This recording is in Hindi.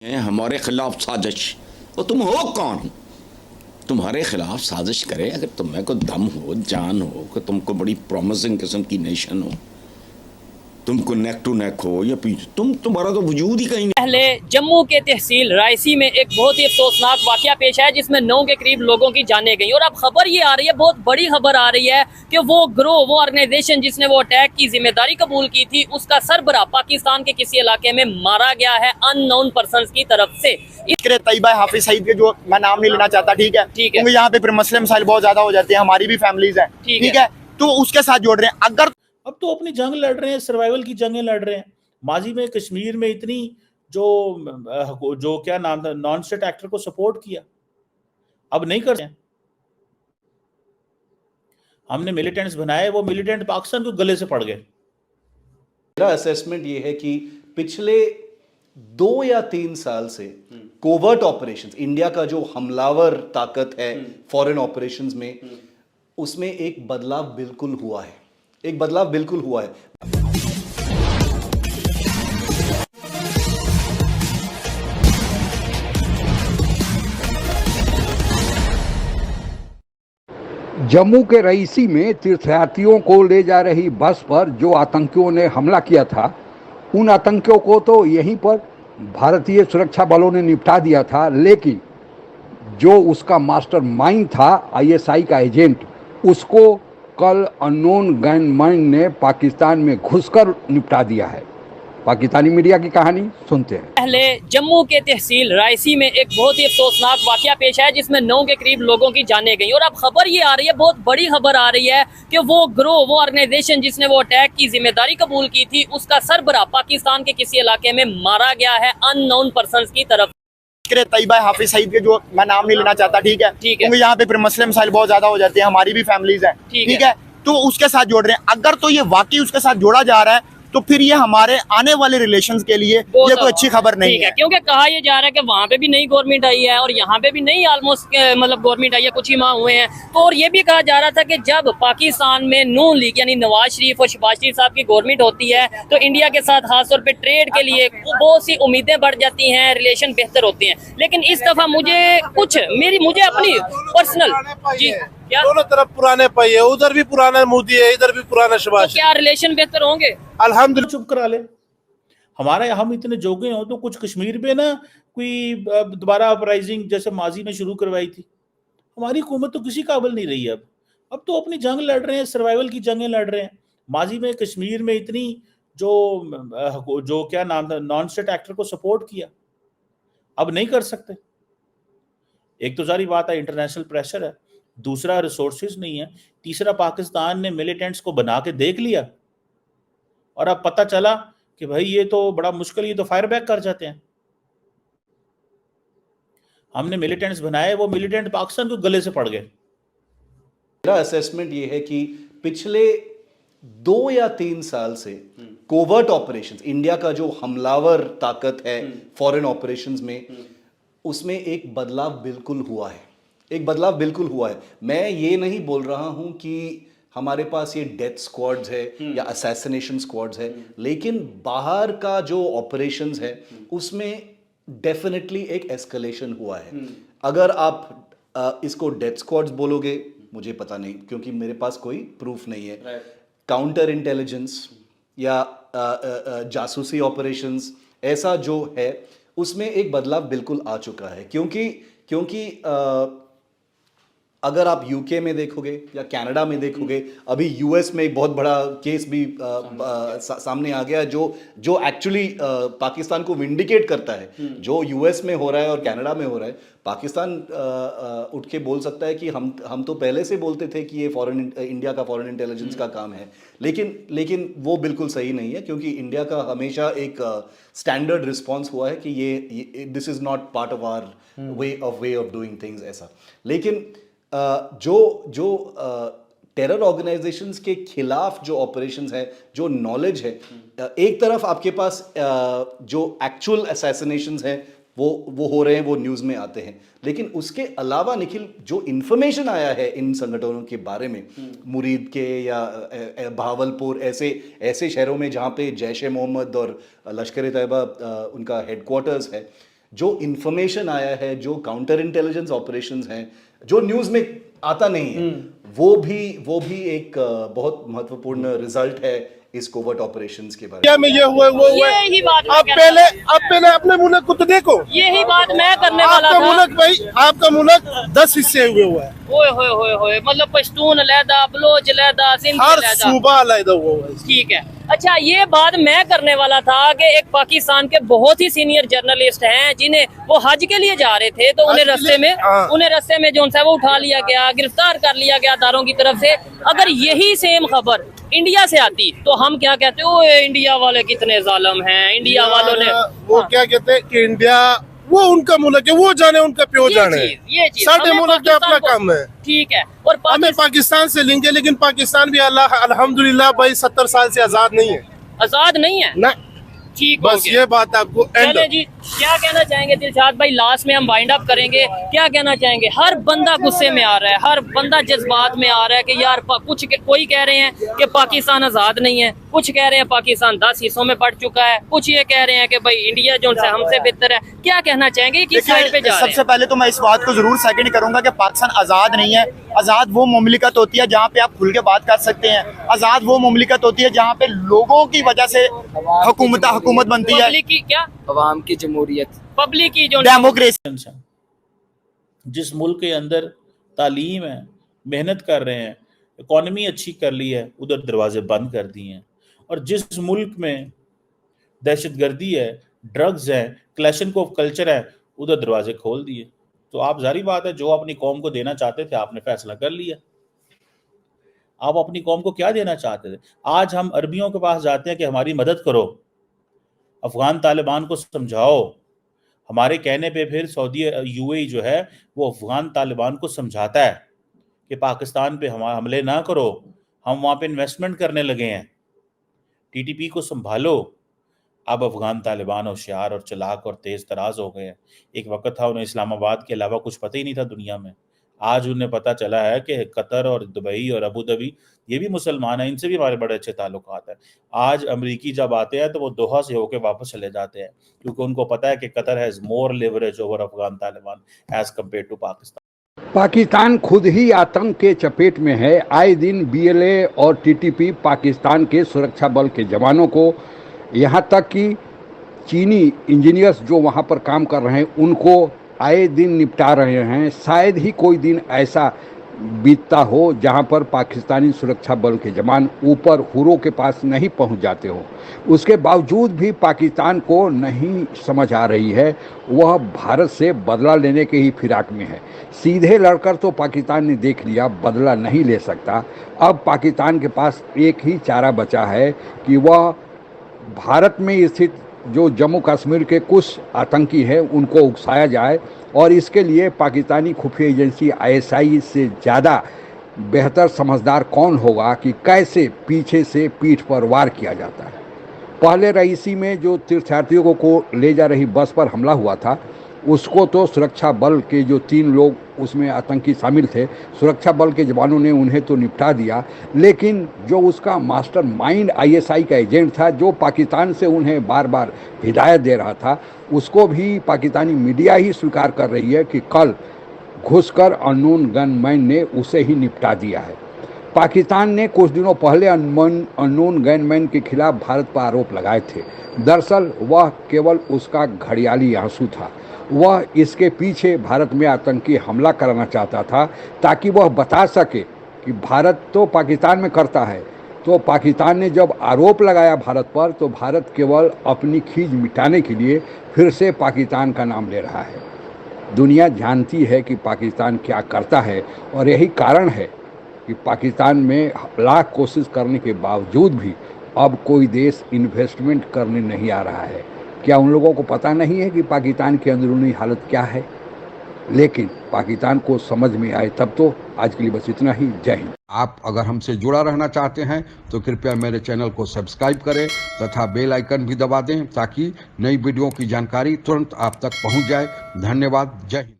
हैं हमारे खिलाफ साजिश। तो तुम हो कौन? तुम्हारे खिलाफ साजिश करे अगर तुम्हें को दम हो, जान हो, कि तुमको बड़ी प्रॉमिसिंग किस्म की नेशन हो, तुमको नेक टू नेक हो या पीछे तुम्हारा तो वजूद ही कहीं नहीं। पहले जम्मू के तहसील रायसी में एक बहुत ही अफसोसनाक वाकया पेश आया जिसमें 9 के करीब लोगों की जानें गई। और अब खबर ये आ रही है, बहुत बड़ी खबर आ रही है कि वो ग्रोह, वो ऑर्गेनाइजेशन जिसने वो अटैक की जिम्मेदारी कबूल की थी, उसका सरबराह पाकिस्तान के किसी इलाके में मारा गया है अननोन पर्संस की तरफ से। तैयबा हाफिज सईद के, जो मैं नाम नहीं लेना चाहता, ठीक है, क्योंकि यहाँ पे फिर मसले मसाइल बहुत ज्यादा हो जाते हैं, हमारी भी फैमिलीज हैं, ठीक है, तो उसके साथ जोड़ रहे हैं। अगर अब तो अपनी जंग लड़ रहे हैं, सर्वाइवल की जंगें लड़ रहे हैं। माजी में कश्मीर में इतनी जो क्या नाम था, नॉन स्टेट एक्टर को सपोर्ट किया, अब नहीं कर रहे हैं। हमने मिलिटेंट्स बनाए, वो मिलिटेंट पाकिस्तान को गले से पड़ गए। मेरा असेसमेंट ये है कि पिछले 2 या 3 साल से कोवर्ट ऑपरेशंस, इंडिया का जो हमलावर ताकत है फॉरेन ऑपरेशंस में, उसमें एक बदलाव बिल्कुल हुआ है, एक बदलाव बिल्कुल हुआ है। जम्मू के रईसी में तीर्थयात्रियों को ले जा रही बस पर जो आतंकियों ने हमला किया था, उन आतंकियों को तो यहीं पर भारतीय सुरक्षा बलों ने निपटा दिया था, लेकिन जो उसका मास्टरमाइंड था, आईएसआई का एजेंट, उसको कल अननोन गनमैन ने पाकिस्तान में घुसकर निपटा दिया है। पाकिस्तानी मीडिया की कहानी सुनते हैं। पहले जम्मू के तहसील रायसी में एक बहुत ही अफसोसनाक वाकया पेश आया जिसमें 9 के करीब लोगों की जानें गई। और अब खबर ये आ रही है, बहुत बड़ी खबर आ रही है कि वो ग्रोह, वो ऑर्गेनाइजेशन जिसने वो अटैक की जिम्मेदारी कबूल की थी, उसका सरबराह पाकिस्तान के किसी इलाके में मारा गया है अननोन पर्संस की तरफ। तैयबा हाफिज सईद के, जो मैं नाम नहीं लेना चाहता, ठीक है, क्योंकि यहाँ पे फिर मसले मसाइल बहुत ज्यादा हो जाते हैं, हमारी भी फैमिलीज हैं, ठीक है, तो उसके साथ जोड़ रहे हैं। अगर तो ये वाकई उसके साथ जोड़ा जा रहा है, तो फिर ये हमारे आने वाले रिलेशंस के लिए ये कोई अच्छी खबर नहीं है, क्योंकि कहा यह जा रहा है कि वहाँ पे भी नई गवर्नमेंट आई है और यहाँ पे भी नई ऑलमोस्ट मतलब गवर्नमेंट आई है, कुछ ही माह हुए हैं। तो और ये भी कहा जा रहा था कि जब पाकिस्तान में नून लीग यानी नवाज शरीफ और शहबाज शरीफ साहब की गवर्नमेंट होती है, तो इंडिया के साथ खासतौर पर ट्रेड के लिए बहुत सी उम्मीदें बढ़ जाती हैं, रिलेशन बेहतर होते हैं। लेकिन इस दफा मुझे अपनी पर्सनल दोनों तरफ पुराने पाई है, उधर भी पुराना मोदी है, इधर भी पुराना शहबाज। तो क्या रिलेशन बेहतर होंगे? अल्हम्दुलिल्लाह। चुप करा ले। हमारे हम इतने जोगे हों तो कुछ कश्मीर पे ना कोई दोबारा अपराइजिंग जैसे माजी में शुरू करवाई थी। हमारी हुकूमत तो किसी काबिल नहीं रही। अब तो अपनी जंग लड़ रहे हैं, सर्वाइवल की जंगें लड़ रहे हैं। माजी में कश्मीर में इतनी जो क्या नाम था, नॉन स्टेट एक्टर को सपोर्ट किया, अब नहीं कर सकते। एक तो सारी बात है, इंटरनेशनल प्रेशर है, दूसरा रिसोर्सेज नहीं है, तीसरा पाकिस्तान ने मिलिटेंट्स को बना के देख लिया और अब पता चला कि भाई ये तो बड़ा मुश्किल, ये तो फायर बैक कर जाते हैं। हमने मिलिटेंट्स बनाए, वो मिलिटेंट पाकिस्तान को गले से पड़ गए। मेरा असेसमेंट ये है कि पिछले 2 या 3 साल से कोवर्ट ऑपरेशंस, इंडिया का जो हमलावर ताकत है फॉरेन ऑपरेशंस में, उसमें एक बदलाव बिल्कुल हुआ है, एक बदलाव बिल्कुल हुआ है। मैं ये नहीं बोल रहा हूं कि हमारे पास ये डेथ स्क्वाड्स है या असैसिनेशन स्क्वाड्स है, लेकिन बाहर का जो ऑपरेशंस है उसमें डेफिनेटली एक एस्केलेशन हुआ है। अगर आप इसको डेथ स्क्वाड्स बोलोगे, मुझे पता नहीं, क्योंकि मेरे पास कोई प्रूफ नहीं है। काउंटर इंटेलिजेंस या जासूसी ऑपरेशंस, ऐसा जो है उसमें एक बदलाव बिल्कुल आ चुका है। क्योंकि अगर आप यूके में देखोगे या कनाडा में देखोगे, अभी यूएस में एक बहुत बड़ा केस भी सामने आ गया जो एक्चुअली पाकिस्तान को विंडिकेट करता है। जो यूएस में हो रहा है और कनाडा में हो रहा है, पाकिस्तान उठ के बोल सकता है कि हम तो पहले से बोलते थे कि ये इंडिया का फॉरेन इंटेलिजेंस का काम है, लेकिन वो बिल्कुल सही नहीं है, क्योंकि इंडिया का हमेशा एक स्टैंडर्ड रिस्पॉन्स हुआ है कि ये this is not part of our way of doing things, ऐसा। लेकिन जो टेरर ऑर्गेनाइजेशंस के खिलाफ जो ऑपरेशंस है, जो नॉलेज है, एक तरफ आपके पास जो एक्चुअल असैसिनेशंस हैं वो हो रहे हैं, वो न्यूज़ में आते हैं, लेकिन उसके अलावा निखिल, जो इन्फॉर्मेशन आया है इन संगठनों के बारे में, मुरीद के या बहावलपुर ऐसे शहरों में जहाँ पे जैश ए मोहम्मद और लश्कर ए तैयबा उनका हेडक्वार्टर्स है, जो इंफॉर्मेशन आया है, जो काउंटर इंटेलिजेंस ऑपरेशंस हैं, जो न्यूज़ में आता नहीं है, वो भी एक बहुत महत्वपूर्ण रिजल्ट है इस कोवर्ट ऑपरेशंस के बारे क्या में ये हुआ वो हुआ यही बात मैं आप कहना पहले अपने मुल्क को तो देखो। यही बात मैं करने वाला आपका था। मुल्क भाई, आपका मुल्क 10 हिस्से हुए हुआ है, ओए मतलब पश्तून अलहदा, बलोच अलहदा, सिंधी हर अलहदा। सूबा अलग हुआ हुआ है। ठीक है, अच्छा ये बात मैं करने वाला था कि एक पाकिस्तान के बहुत ही सीनियर जर्नलिस्ट हैं जिन्हें वो हज के लिए जा रहे थे, तो उन्हें रास्ते में जो है वो उठा लिया गया, गिरफ्तार कर लिया गया दारों की तरफ से। अगर यही सेम खबर इंडिया से आती तो हम क्या कहते हो, इंडिया वाले कितने जालिम हैं, इंडिया वालों ने वो क्या कहते हैं कि इंडिया वो उनका मुल्क है, वो जाने उनका प्यो जाने, ये चीज साढ़े मुल्क का अपना काम है। ठीक है, और हमें पाकिस्तान से लेंगे, लेकिन पाकिस्तान भी अल्हम्दुलिल्लाह भाई 70 साल से आजाद नहीं है, आजाद नहीं है ना। ठीक, बस ये बात आपको चले जी, क्या कहना चाहेंगे दिलशाद भाई? लास्ट में हम वाइंड अप करेंगे, क्या कहना चाहेंगे? हर बंदा गुस्से में आ रहा है, हर बंदा जज्बात में आ रहा है कि यार कुछ कोई कह रहे हैं कि पाकिस्तान आजाद नहीं है, कुछ कह रहे हैं पाकिस्तान 10 हिस्सों में बढ़ चुका है, कुछ ये कह रहे हैं कि भाई इंडिया जो है हमसे बेहतर है। क्या कहना चाहेंगे, किस साइड पे जा रहे हैं? सबसे पहले तो मैं इस बात को जरूर सेकंड करूंगा कि पाकिस्तान आजाद नहीं है। आजाद वो मुमलिकत होती है जहाँ पे आप खुल के बात कर सकते हैं। आजाद वो मुमलिकत होती है जहाँ पे लोगों की वजह से हुकूमत बनती है। पब्लिक की क्या? अवाम की जमहूरियत, पब्लिक की जो डेमोक्रेसी। जिस मुल्क के अंदर तालीम है, मेहनत कर रहे हैं, इकॉनमी अच्छी कर ली है, उधर दरवाजे बंद कर दिए हैं। और जिस मुल्क में दहशतगर्दी है, ड्रग्स है, क्लैशनकोफ कल्चर है, उधर दरवाजे खोल दिए। तो आप जारी बात है, जो अपनी कौम को देना चाहते थे आपने फैसला कर लिया। आप अपनी कौम को क्या देना चाहते थे? आज हम अरबियों के पास जाते हैं कि हमारी मदद करो, अफगान तालिबान को समझाओ। हमारे कहने पे फिर सऊदी यूएई जो है वो अफगान तालिबान को समझाता है कि पाकिस्तान पे हम हमले ना करो, हम वहाँ पे इन्वेस्टमेंट करने लगे हैं, टीटीपी को संभालो। अब अफगान तालिबान होशियार और चालाक और तेज़ तराज हो गए हैं। एक वक्त था उन्हें इस्लामाबाद के अलावा कुछ पता ही नहीं था दुनिया में। आज उन्हें पता चला है कि कतर और दुबई और अबू धाबी ये भी मुसलमान हैं, इनसे भी हमारे बड़े अच्छे ताल्लुकात हैं। आज अमरीकी जब आते हैं तो वो दोहा से होकर वापस चले जाते हैं, क्योंकि उनको पता है कि Qatar has more leverage over Afghan Taliban as compare to Pakistan. Pakistan खुद ही आतंक के चपेट में है। आए दिन बीएलए और टीटीपी पाकिस्तान के सुरक्षा बल के जवानों को, यहाँ तक कि चीनी इंजीनियर्स जो वहाँ पर काम कर रहे हैं उनको आए दिन निपटा रहे हैं। शायद ही कोई दिन ऐसा बीतता हो जहाँ पर पाकिस्तानी सुरक्षा बल के जवान ऊपर हुरों के पास नहीं पहुँच जाते हो। उसके बावजूद भी पाकिस्तान को नहीं समझ आ रही है, वह भारत से बदला लेने के ही फिराक में है। सीधे लड़कर तो पाकिस्तान ने देख लिया, बदला नहीं ले सकता। अब पाकिस्तान के पास एक ही चारा बचा है कि वह भारत में स्थित जो जम्मू कश्मीर के कुछ आतंकी हैं उनको उकसाया जाए, और इसके लिए पाकिस्तानी खुफिया एजेंसी आईएसआई से ज़्यादा बेहतर समझदार कौन होगा कि कैसे पीछे से पीठ पर वार किया जाता है। पहले रईसी में जो तीर्थयात्रियों को ले जा रही बस पर हमला हुआ था, उसको तो सुरक्षा बल के जो 3 लोग उसमें आतंकी शामिल थे, सुरक्षा बल के जवानों ने उन्हें तो निपटा दिया, लेकिन जो उसका मास्टर माइंड आईएसआई का एजेंट था, जो पाकिस्तान से उन्हें बार बार हिदायत दे रहा था, उसको भी पाकिस्तानी मीडिया ही स्वीकार कर रही है कि कल घुसकर अननोन गनमैन ने उसे ही निपटा दिया है। पाकिस्तान ने कुछ दिनों पहले अननोन गनमैन के खिलाफ भारत पर आरोप लगाए थे। दरअसल वह केवल उसका घड़ियाली आंसू था। वह इसके पीछे भारत में आतंकी हमला कराना चाहता था ताकि वह बता सके कि भारत तो पाकिस्तान में करता है। तो पाकिस्तान ने जब आरोप लगाया भारत पर, तो भारत केवल अपनी खींच मिटाने के लिए फिर से पाकिस्तान का नाम ले रहा है। दुनिया जानती है कि पाकिस्तान क्या करता है, और यही कारण है कि पाकिस्तान में लाख कोशिश करने के बावजूद भी अब कोई देश इन्वेस्टमेंट करने नहीं आ रहा है। क्या उन लोगों को पता नहीं है कि पाकिस्तान की अंदरूनी हालत क्या है? लेकिन पाकिस्तान को समझ में आए तब तो। आज के लिए बस इतना ही। जय हिंद। आप अगर हमसे जुड़ा रहना चाहते हैं तो कृपया मेरे चैनल को सब्सक्राइब करें तथा बेल आइकन भी दबा दें ताकि नई वीडियो की जानकारी तुरंत आप तक पहुंच जाए। धन्यवाद। जय हिंद।